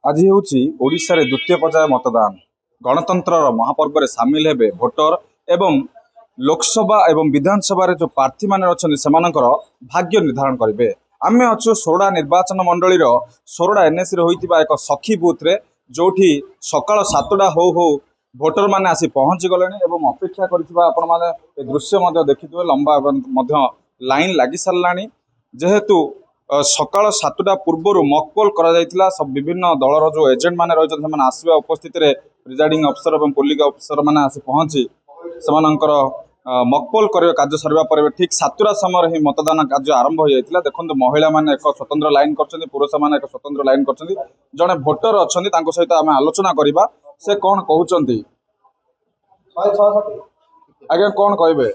आज ହେଉଛି ଓଡ଼ିଶାରେ ଦ୍ୱିତୀୟ ପର୍ଯ୍ୟାୟ मतदान गणतंत्र महापर्व सामिल हेबे भोटर एवं लोकसभा एवं विधानसभा जो प्रार्थी मैंने अच्छा भाग्य निर्धारण करेंगे। आम अच्छु सोरडा निर्वाचन मंडलीर सोरडा एनएसी होता एक सखी बुथ रे जो सकाल 7टा हो भोटर मैंने आसी पहुँची गले और अपेक्षा कर दृश्य देखिए लंबा लाइन लगी सारा जेहेतु सकाल 7टा पूर्वर मकपोल करा सब विभिन्न दलर जो एजेंट मैंने रही आसवा उपस्थित प्रिजाइडिंग अफिसर और पोलिंग अफिसर मैंने आसी पहुँची से मकपोल कर कार्य सरिबा पर ठीक 7टा समय ही मतदान कार्य आरंभ हो जाता। देखो महिला मैंने एक स्वतंत्र लाइन कर पुरुष मैंने एक स्वतंत्र लाइन कर जड़े भोटर अच्छा सहित आम आलोचना करवा से कौन कहते आज्ञा कौन कहे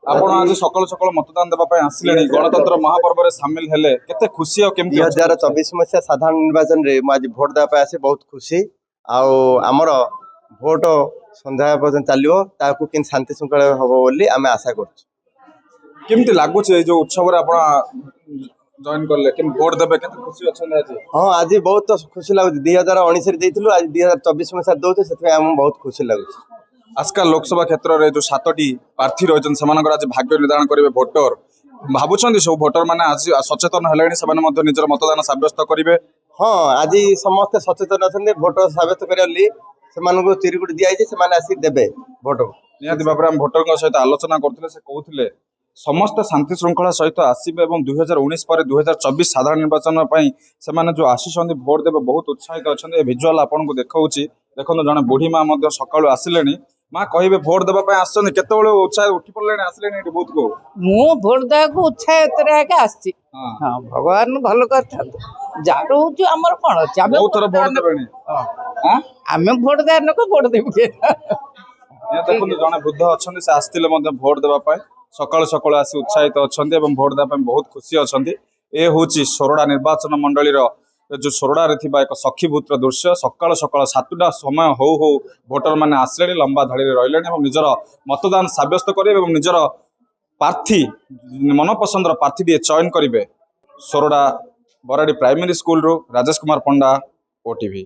आपण आज सकाल सकाल मतदान देवाई आसिले गणतंत्र महापर्व में सामिल हेले केते खुशी और केमती 2024 मसीहा साधारण निर्वाचन रे आज भोट देवाई आसे बहुत खुशी आमर भोट संध्या पर्यटन चलो ताकू कि शांति श्रृंखला हम बोली आम आशा करमती लगुच जो उत्सव जॉइन करले कि भोट देवे केते खुशी अच्छे आज हाँ आज बहुत खुशी लगुच 2019 देलु आज 2024 मसीहा दौचे से बहुत खुशी लगुच। आजकल लोकसभा क्षेत्र में जो 7टी प्रार्थी रही आज भाग्य निर्धारण करेंगे भोटर भावुं सब भोटर मैंने आज सचेतन है निजर मतदान सब्यस्त करेंगे। हाँ आज समस्ते सचेतन अच्छा भोटर सब्यस्त करने से चिरकुट दिखाई से आसिक देवे भोट निहाती भाव में भोटर सहित आलोचना करते से कहते समस्त शांति श्रृंखला सहित आसवे और 2019 पर 2024 साधारण निर्वाचन से जो आसी भोट देवे बहुत उत्साहित अच्छा भिजुआल आपको देखा देखो जड़े बुढ़ी माँ सका आसिले माँ कहे भोट देवाई आसने केत उत्साह उठी पड़े आसिले बहुत को मु भोट देवा उत्साह आसी भगवान भल कर जार होमर कौन अच्छे बहुत थर भोट देवे आम भोट दे भोट देवी देखो जड़े वृद्ध अच्छा से आसते भोट देवाई सकाल सकाल आसी उत्साहित अच्छा भोट देवाई बहुत खुशी अच्छा ये हूँ सोरडा निर्वाचन मंडलीर जो सोरडा एक सखी बुथर दृश्य सकाल सकाल 7टा समय हो भोटर मैंने आसले लंबा धाड़ी रही निजर मतदान सब्यस्त करेंगे और निजर प्रार्थी मनपसंदर प्रार्थी चयन करेंगे। सोरडा बराड़ी प्राइमरी स्कूल राजेश कुमार पंडा ओटीवी।